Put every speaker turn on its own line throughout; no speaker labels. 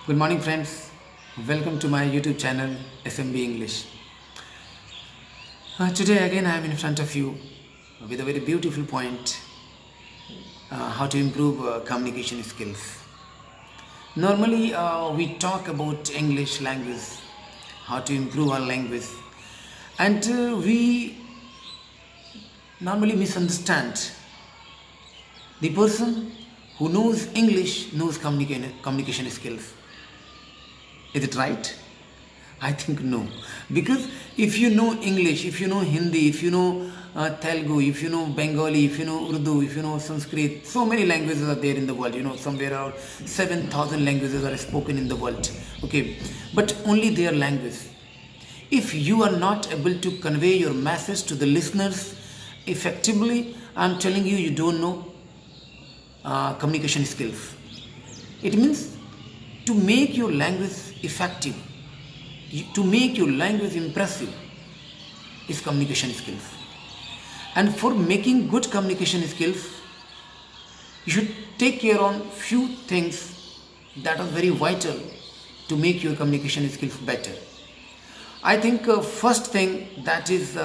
Good morning, friends. Welcome to my YouTube channel SMB English. Today again I am in front of you with a very beautiful point, how to improve communication skills. Normally we talk about English language, how to improve our language, and we normally misunderstand the person who knows English knows communication skills. Is it right? I think no. Because if you know English, if you know Hindi, if you know Telugu, if you know Bengali, if you know Urdu, if you know Sanskrit, so many languages are there in the world. Somewhere around 7,000 languages are spoken in the world. Okay, but only their language. If you are not able to convey your message to the listeners effectively, I'm telling you, you don't know communication skills. It means to make your language effective, to make your language impressive is communication skills. And for making good communication skills, you should take care on few things that are very vital to make your communication skills better. I think first thing that is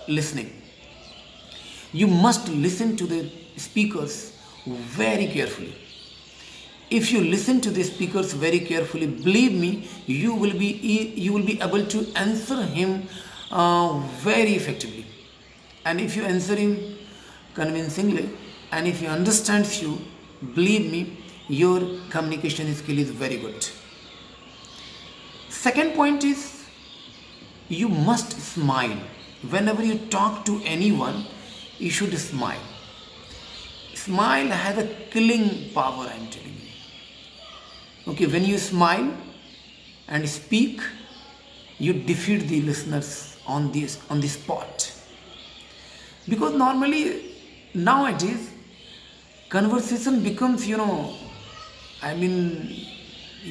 listening. You must listen to the speakers very carefully. If you listen to the speakers very carefully, believe me, you will be able to answer him very effectively. And if you answer him convincingly, and if he understands you, believe me, your communication skill is very good. Second point is, you must smile. Whenever you talk to anyone, you should smile. Smile has a killing power, I am telling you. Okay, when you smile and speak, you defeat the listeners on the spot. Because normally, nowadays, conversation becomes, you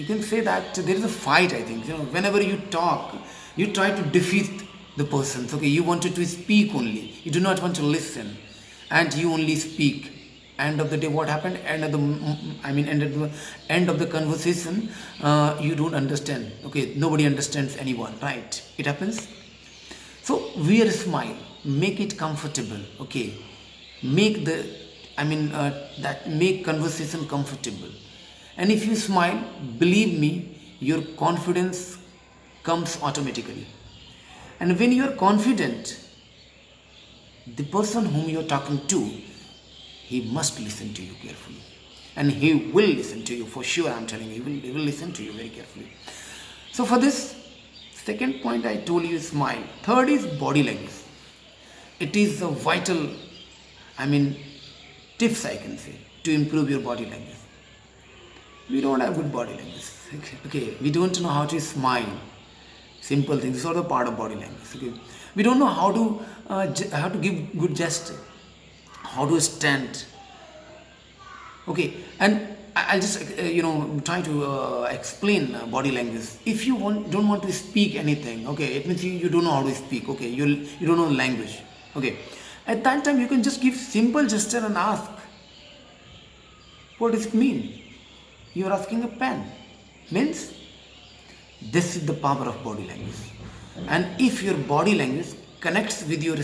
can say that there is a fight, I think. Whenever you talk, you try to defeat the persons. Okay, you wanted to speak only. You do not want to listen. And you only speak. End of the day, what happened? End of the conversation, you don't understand. Okay, nobody understands anyone, right? It happens. So wear a smile, make it comfortable. Okay, make make conversation comfortable. And if you smile, believe me, your confidence comes automatically. And when you are confident, the person whom you are talking to, he must listen to you carefully. And he will listen to you for sure, I'm telling you. He will listen to you very carefully. So for this second point, I told you smile. Third is body language. It is a vital, tips I can say, to improve your body language. We don't have good body language. Okay, we don't know how to smile. Simple things. This is also part of body language. Okay, we don't know how to give good gesture, how to stand. Okay, and I'll just try to explain body language. If you don't want to speak anything, okay, it means you don't know how to speak. Okay, you don't know language. Okay, at that time you can just give simple gesture and ask, what does it mean? You are asking a pen. Means this is the power of body language. And if your body language connects with your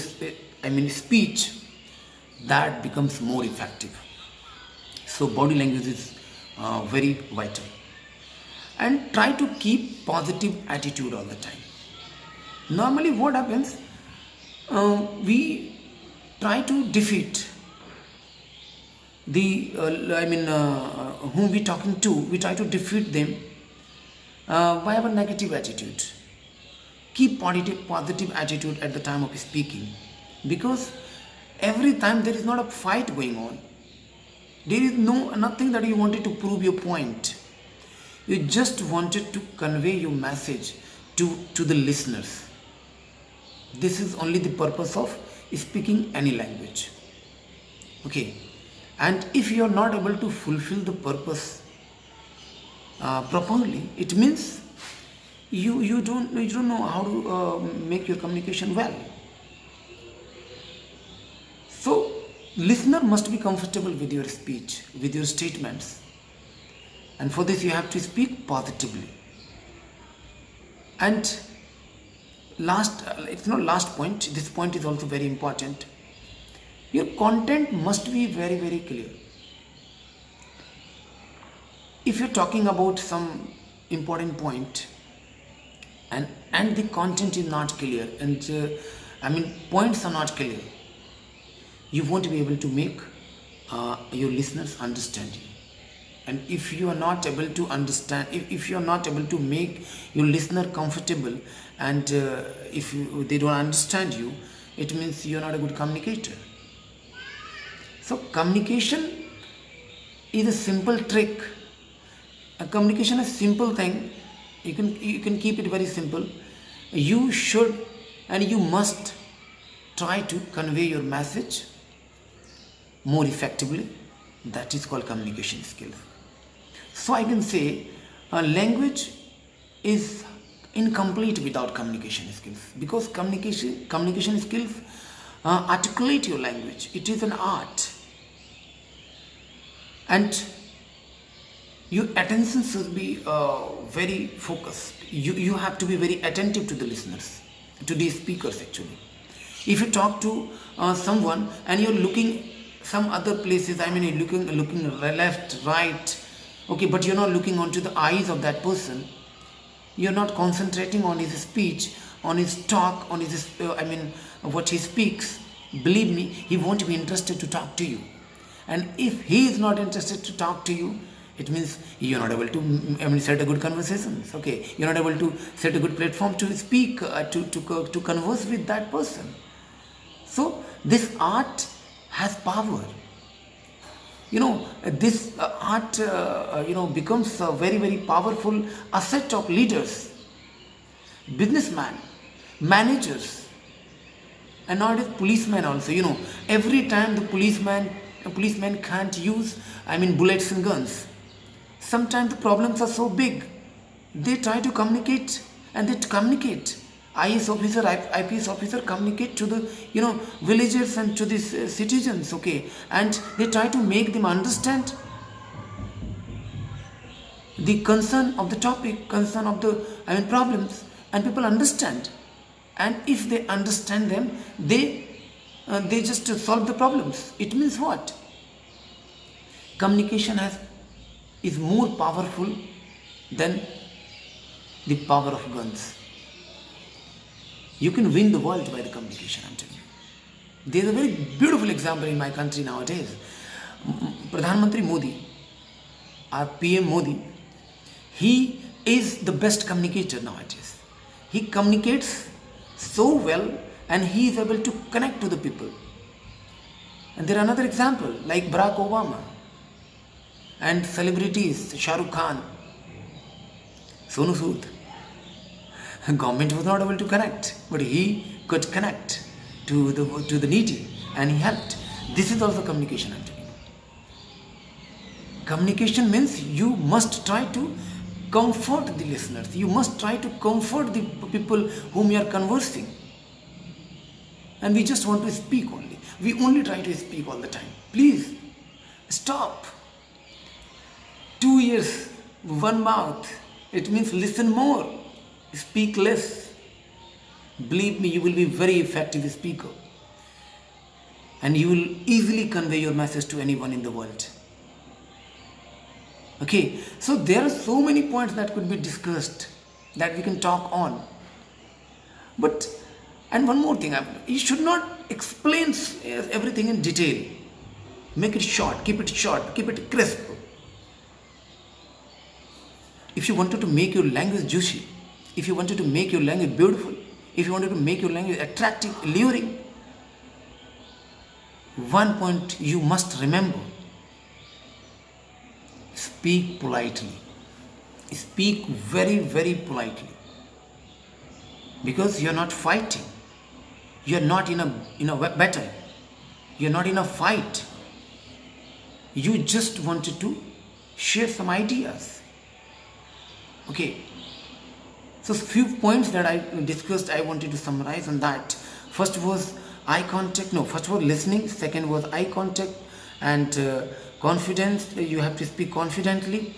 speech, that becomes more effective. So body language is very vital. And try to keep positive attitude all the time. Normally what happens, we try to defeat the whom we talking to, we try to defeat them by our negative attitude. Keep positive attitude at the time of speaking, because every time there is not a fight going on. There is nothing that you wanted to prove your point. You just wanted to convey your message to the listeners. This is only the purpose of speaking any language. Okay, and if you are not able to fulfill the purpose properly, it means you don't know how to make your communication well. So listener must be comfortable with your speech, with your statements, and for this you have to speak positively. And it's not last point, this point is also very important. Your content must be very, very clear. If you're talking about some important point and the content is not clear, and points are not clear, you won't be able to make your listeners understand you. And if you are not able to understand, if you are not able to make your listener comfortable, and they don't understand you, it means you are not a good communicator. So communication is a simple trick. A communication is a simple thing. You can keep it very simple. You should and you must try to convey your message more effectively. That is called communication skills. So I can say a language is incomplete without communication skills, because communication skills articulate your language. It is an art, and your attention should be very focused. You have to be very attentive to the listeners, to the speakers actually. If you talk to someone and you're looking some other places, you're looking left, right, okay, but you're not looking onto the eyes of that person, you're not concentrating on his speech, on his talk, on his what he speaks, believe me, he won't be interested to talk to you. And if he is not interested to talk to you, it means you're not able to set a good conversations. Okay, you're not able to set a good platform to speak, to converse with that person. So this art has power. This art becomes a very, very powerful asset of leaders, businessmen, managers, and nowadays policemen also. Every time the policeman can't use bullets and guns. Sometimes the problems are so big, they try to communicate, and they communicate. IS officer, IPS officer communicate to the villagers and to the citizens, okay, and they try to make them understand the concern of the topic, concern of the problems, and people understand. And if they understand them, they just solve the problems. It means what? Communication is more powerful than the power of guns. You can win the world by the communication, I'm telling you. There's a very beautiful example in my country nowadays. Pradhan Mantri Modi, our PM Modi, he is the best communicator nowadays. He communicates so well, and he is able to connect to the people. And there are another example like Barack Obama and celebrities, Shah Rukh Khan, Sonu Sood. Government was not able to connect, but he could connect to the needy, and he helped. This is also communication, I'm telling you. Communication means you must try to comfort the listeners. You must try to comfort the people whom you are conversing. And we just want to speak only. We only try to speak all the time. Please stop. 2 ears, one mouth. It means listen more. Speak less. Believe me, you will be very effective speaker, and you will easily convey your message to anyone in the world. Okay, so there are so many points that could be discussed, that we can talk on. And one more thing, you should not explain everything in detail. Make it short, keep it crisp. If you wanted to make your language juicy, if you wanted to make your language beautiful, if you wanted to make your language attractive, alluring, one point you must remember: speak politely. Speak very, very politely. Because you're not fighting. You're not in a battle. You're not in a fight. You just wanted to share some ideas. Okay. So few points that I discussed, I wanted to summarize on that. First was listening. Second was eye contact and confidence. You have to speak confidently.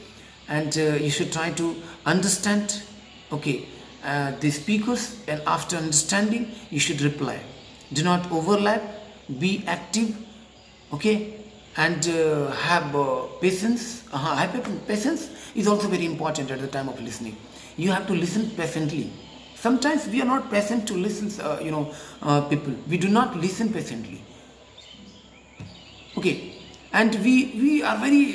and you should try to understand, okay, the speakers, and after understanding you should reply. Do not overlap, be active, okay, and have patience. Patience is also very important at the time of listening. You have to listen patiently. Sometimes we are not patient to listen, people. We do not listen patiently. Okay, and we are very,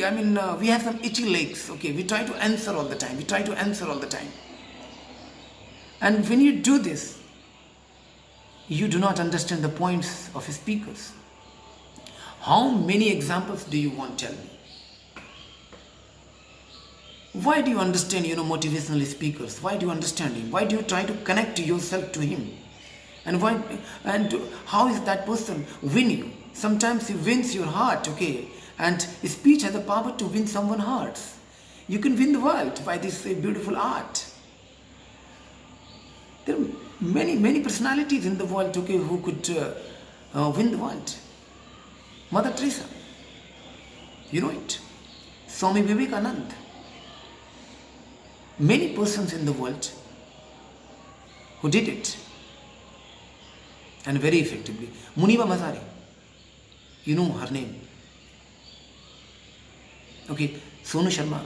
we have some itchy legs. Okay, we try to answer all the time. And when you do this, you do not understand the points of speakers. How many examples do you want to tell me? Why do you understand, motivational speakers? Why do you understand him? Why do you try to connect yourself to him? And how is that person win you? Sometimes he wins your heart, okay? And speech has the power to win someone's hearts. You can win the world by this beautiful art. There are many personalities in the world, okay, who could win the world. Mother Teresa, you know it. Swami Vivekananda. Many persons in the world who did it, and very effectively. Muniba Mazari, you know her name. Okay, Sonu Sharma,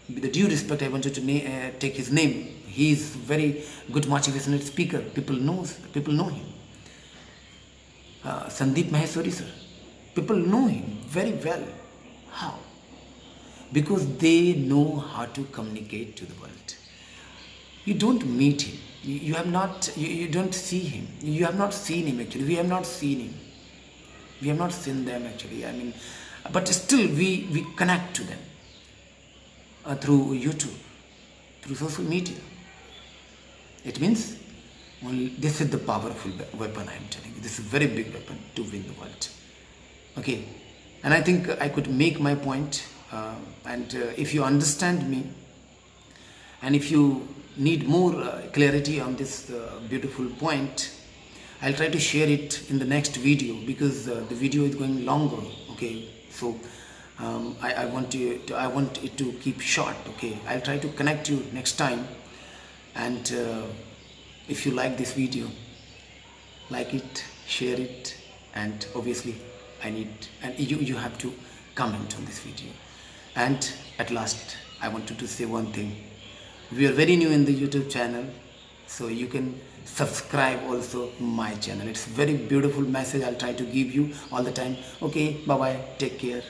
with the due respect, I wanted to take his name. He is very good motivational speaker. People know him. Sandeep Maheshwari sir, people know him very well. How? Because they know how to communicate to the world. You don't meet him. You don't see him. You have not seen him actually. We have not seen him. We have not seen them actually. But still we connect to them through YouTube, through social media. It means this is the powerful weapon I am telling you. This is a very big weapon to win the world. Okay, and I think I could make my point. And if you understand me, and if you need more clarity on this beautiful point, I'll try to share it in the next video, because the video is going longer. Okay, so I want it to keep short. Okay, I'll try to connect you next time. And if you like this video, like it, share it, and obviously you have to comment on this video. And at last, I wanted to say one thing. We are very new in the YouTube channel, so you can subscribe also my channel. It's a very beautiful message I'll try to give you all the time. Okay, bye bye, take care.